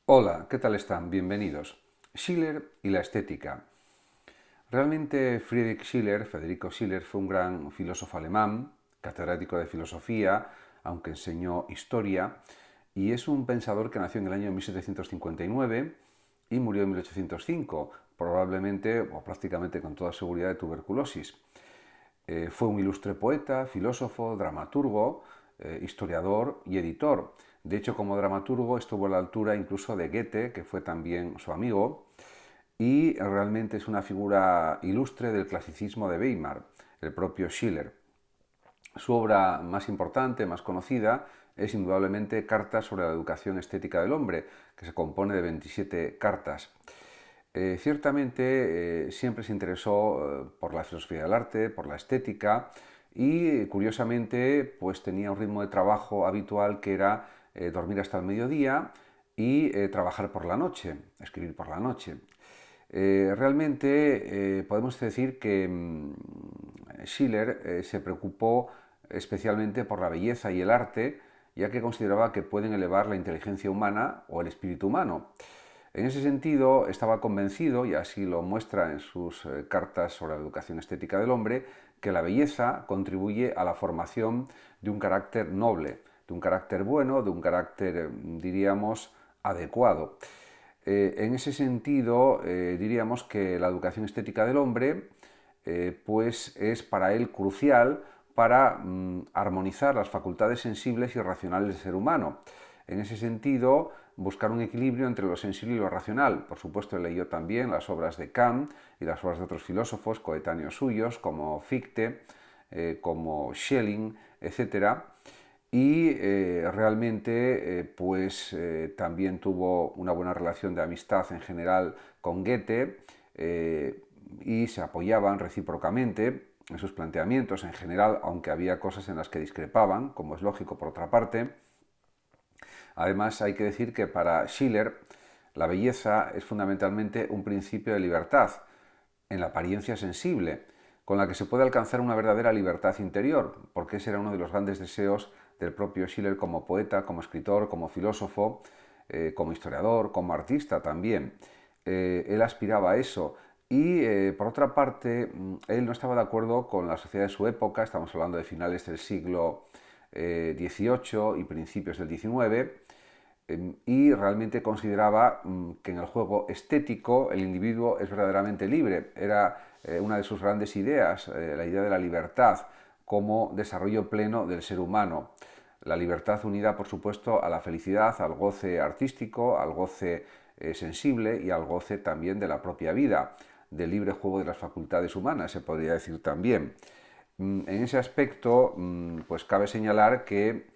Hola, ¿qué tal están? Bienvenidos. Schiller y la estética. Realmente Federico Schiller fue un gran filósofo alemán, catedrático de filosofía, aunque enseñó historia, y es un pensador que nació en el año 1759 y murió en 1805, probablemente o prácticamente con toda seguridad de tuberculosis. Fue un ilustre poeta, filósofo, dramaturgo, historiador y editor. De hecho, como dramaturgo estuvo a la altura incluso de Goethe, que fue también su amigo, y realmente es una figura ilustre del clasicismo de Weimar, el propio Schiller. Su obra más importante, más conocida, es indudablemente Cartas sobre la educación estética del hombre, que se compone de 27 cartas. Ciertamente siempre se interesó por la filosofía del arte, por la estética y curiosamente pues tenía un ritmo de trabajo habitual que era dormir hasta el mediodía y trabajar por la noche, escribir por la noche. Realmente podemos decir que Schiller se preocupó especialmente por la belleza y el arte, ya que consideraba que pueden elevar la inteligencia humana o el espíritu humano. En ese sentido, estaba convencido, y así lo muestra en sus cartas sobre la educación estética del hombre, que la belleza contribuye a la formación de un carácter noble, de un carácter bueno, de un carácter, diríamos, adecuado. En ese sentido, diríamos que la educación estética del hombre pues es para él crucial para armonizar las facultades sensibles y racionales del ser humano. En ese sentido, buscar un equilibrio entre lo sensible y lo racional. Por supuesto, leyó también las obras de Kant y las obras de otros filósofos coetáneos suyos, como Fichte, como Schelling, etc. Y realmente también tuvo una buena relación de amistad en general con Goethe y se apoyaban recíprocamente en sus planteamientos en general, aunque había cosas en las que discrepaban, como es lógico por otra parte. Además, hay que decir que para Schiller la belleza es fundamentalmente un principio de libertad, en la apariencia sensible, con la que se puede alcanzar una verdadera libertad interior, porque ese era uno de los grandes deseos del propio Schiller como poeta, como escritor, como filósofo, como historiador, como artista también. Él aspiraba a eso. Y por otra parte, él no estaba de acuerdo con la sociedad de su época, estamos hablando de finales del siglo XVIII y principios del XIX, y realmente consideraba que en el juego estético el individuo es verdaderamente libre. Era una de sus grandes ideas, la idea de la libertad como desarrollo pleno del ser humano. La libertad unida, por supuesto, a la felicidad, al goce artístico, al goce sensible y al goce también de la propia vida, del libre juego de las facultades humanas, se podría decir también. En ese aspecto, pues cabe señalar que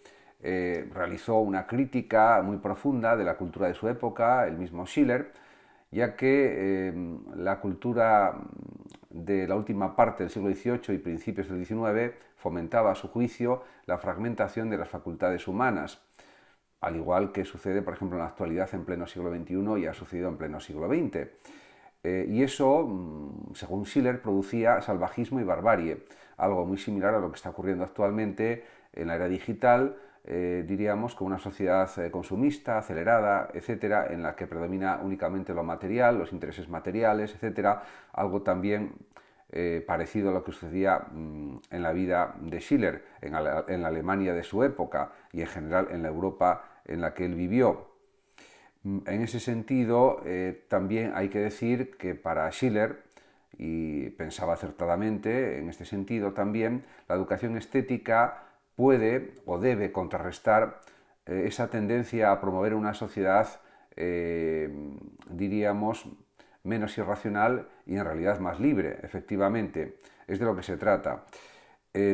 realizó una crítica muy profunda de la cultura de su época, el mismo Schiller, ya que la cultura de la última parte del siglo XVIII y principios del XIX fomentaba, a su juicio, la fragmentación de las facultades humanas, al igual que sucede, por ejemplo, en la actualidad en pleno siglo XXI y ha sucedido en pleno siglo XX. Y eso, según Schiller, producía salvajismo y barbarie, algo muy similar a lo que está ocurriendo actualmente en la era digital, diríamos, con una sociedad consumista, acelerada, etcétera, en la que predomina únicamente lo material, los intereses materiales, etcétera, algo también parecido a lo que sucedía en la vida de Schiller, en la Alemania de su época y en general en la Europa en la que él vivió. En ese sentido, también hay que decir que para Schiller, y pensaba acertadamente en este sentido también, la educación estética puede o debe contrarrestar esa tendencia a promover una sociedad, diríamos, menos irracional y en realidad más libre, efectivamente. Es de lo que se trata.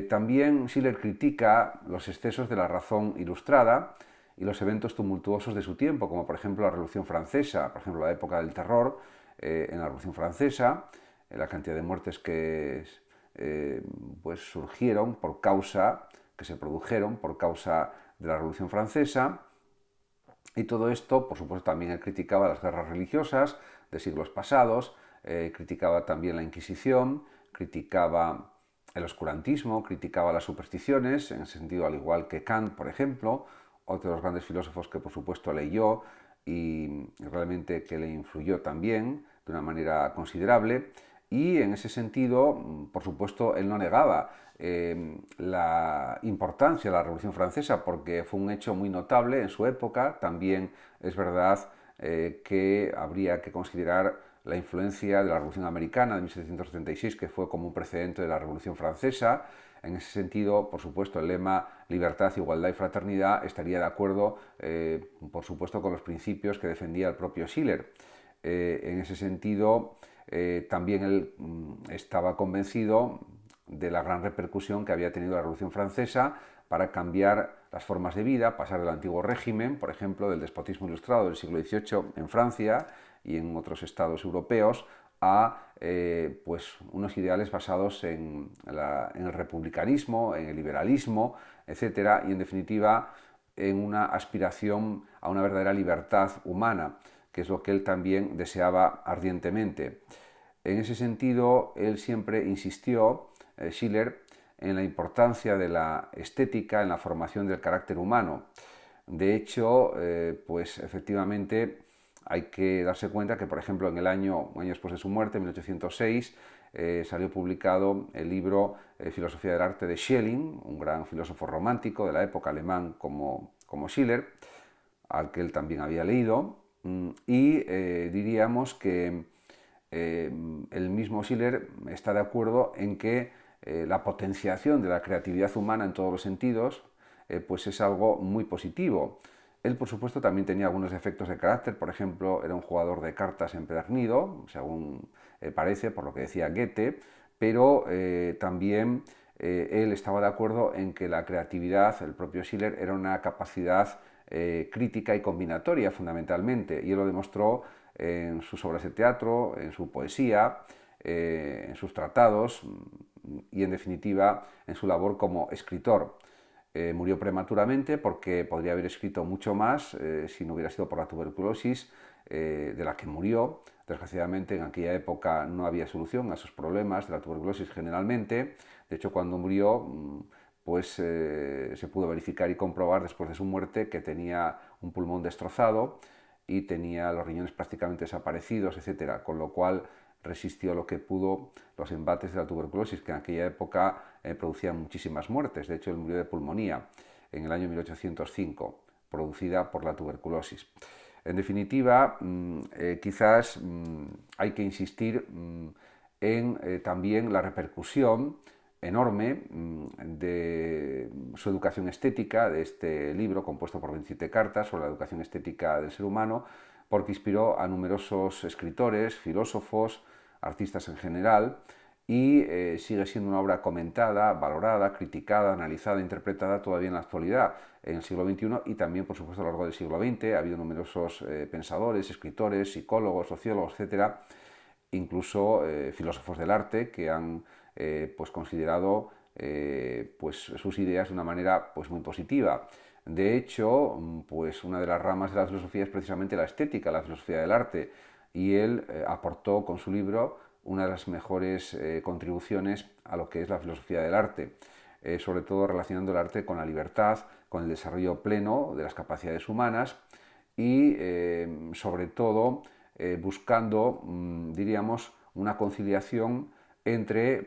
También Schiller critica los excesos de la razón ilustrada y los eventos tumultuosos de su tiempo, como por ejemplo la Revolución Francesa, por ejemplo la época del terror en la Revolución Francesa, la cantidad de muertes que pues surgieron por causa, que se produjeron por causa de la Revolución Francesa. Y todo esto, por supuesto, también él criticaba las guerras religiosas de siglos pasados, criticaba también la Inquisición, criticaba el oscurantismo, criticaba las supersticiones, en ese sentido, al igual que Kant, por ejemplo, otro de los grandes filósofos que, por supuesto, leyó y realmente que le influyó también de una manera considerable. Y en ese sentido, por supuesto, él no negaba la importancia de la Revolución Francesa porque fue un hecho muy notable en su época. También es verdad que habría que considerar la influencia de la Revolución Americana de 1776, que fue como un precedente de la Revolución Francesa. En ese sentido, por supuesto, el lema libertad, igualdad y fraternidad estaría de acuerdo, por supuesto, con los principios que defendía el propio Schiller. En ese sentido, también él estaba convencido de la gran repercusión que había tenido la Revolución Francesa para cambiar las formas de vida, pasar del antiguo régimen, por ejemplo, del despotismo ilustrado del siglo XVIII en Francia y en otros estados europeos, a pues unos ideales basados en el republicanismo, en el liberalismo, etcétera, y en definitiva en una aspiración a una verdadera libertad humana, que es lo que él también deseaba ardientemente. En ese sentido, él siempre insistió, Schiller, en la importancia de la estética en la formación del carácter humano. De hecho, pues efectivamente hay que darse cuenta que, por ejemplo, en el un año después de su muerte, en 1806, salió publicado el libro Filosofía del arte de Schelling, un gran filósofo romántico de la época alemán como Schiller, al que él también había leído, y diríamos que el mismo Schiller está de acuerdo en que la potenciación de la creatividad humana en todos los sentidos pues es algo muy positivo. Él, por supuesto, también tenía algunos defectos de carácter. Por ejemplo, era un jugador de cartas empedernido, según parece, por lo que decía Goethe, pero también él estaba de acuerdo en que la creatividad, el propio Schiller, era una capacidad crítica y combinatoria fundamentalmente, y él lo demostró en sus obras de teatro, en su poesía, en sus tratados y en definitiva en su labor como escritor. Murió prematuramente porque podría haber escrito mucho más si no hubiera sido por la tuberculosis de la que murió. Desgraciadamente en aquella época no había solución a esos problemas de la tuberculosis generalmente. De hecho, cuando murió, pues se pudo verificar y comprobar después de su muerte que tenía un pulmón destrozado y tenía los riñones prácticamente desaparecidos, etcétera, con lo cual resistió lo que pudo los embates de la tuberculosis, que en aquella época producían muchísimas muertes. De hecho, él murió de pulmonía en el año 1805, producida por la tuberculosis. En definitiva, quizás hay que insistir en también la repercusión enorme de su educación estética, de este libro compuesto por 27 cartas sobre la educación estética del ser humano, porque inspiró a numerosos escritores, filósofos, artistas en general, y sigue siendo una obra comentada, valorada, criticada, analizada, interpretada todavía en la actualidad, en el siglo XXI y también, por supuesto, a lo largo del siglo XX. Ha habido numerosos pensadores, escritores, psicólogos, sociólogos, etcétera, incluso filósofos del arte que han pues considerado pues sus ideas de una manera pues muy positiva. De hecho, pues una de las ramas de la filosofía es precisamente la estética, la filosofía del arte, y él aportó con su libro una de las mejores contribuciones a lo que es la filosofía del arte, sobre todo relacionando el arte con la libertad, con el desarrollo pleno de las capacidades humanas y sobre todo buscando, diríamos, una conciliación entre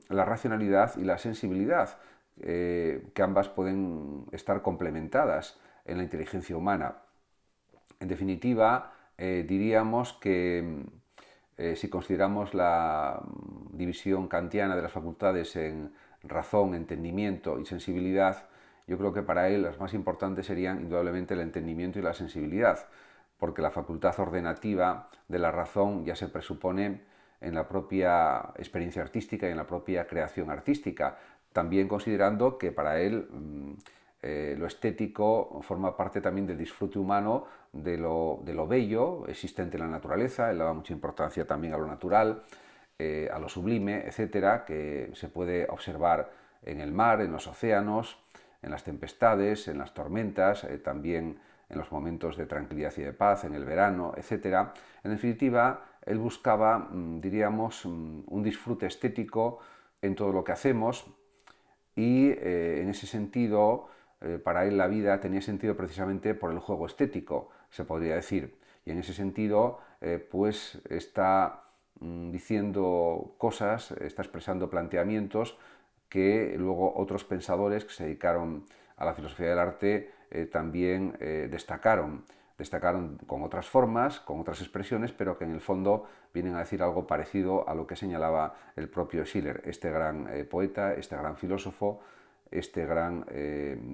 la racionalidad y la sensibilidad, que ambas pueden estar complementadas en la inteligencia humana. En definitiva, diríamos que si consideramos la división kantiana de las facultades en razón, entendimiento y sensibilidad, yo creo que para él las más importantes serían indudablemente el entendimiento y la sensibilidad, porque la facultad ordenativa de la razón ya se presupone en la propia experiencia artística y en la propia creación artística, también considerando que para él lo estético forma parte también del disfrute humano de lo bello existente en la naturaleza. Él daba mucha importancia también a lo natural, a lo sublime, etcétera, que se puede observar en el mar, en los océanos, en las tempestades, en las tormentas, también en los momentos de tranquilidad y de paz, en el verano, etcétera. En definitiva, él buscaba, diríamos, un disfrute estético en todo lo que hacemos y en ese sentido, para él la vida tenía sentido precisamente por el juego estético, se podría decir. Y en ese sentido, pues está diciendo cosas, está expresando planteamientos que luego otros pensadores que se dedicaron a la filosofía del arte también destacaron con otras formas, con otras expresiones, pero que en el fondo vienen a decir algo parecido a lo que señalaba el propio Schiller, este gran poeta, este gran filósofo, este gran,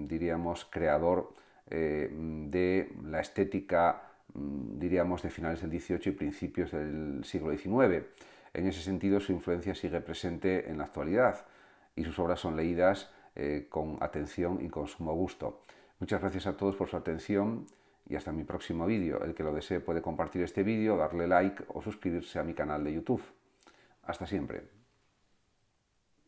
diríamos, creador de la estética, diríamos, de finales del XVIII y principios del siglo XIX. En ese sentido, su influencia sigue presente en la actualidad y sus obras son leídas con atención y con sumo gusto. Muchas gracias a todos por su atención y hasta mi próximo vídeo. El que lo desee puede compartir este vídeo, darle like o suscribirse a mi canal de YouTube. Hasta siempre.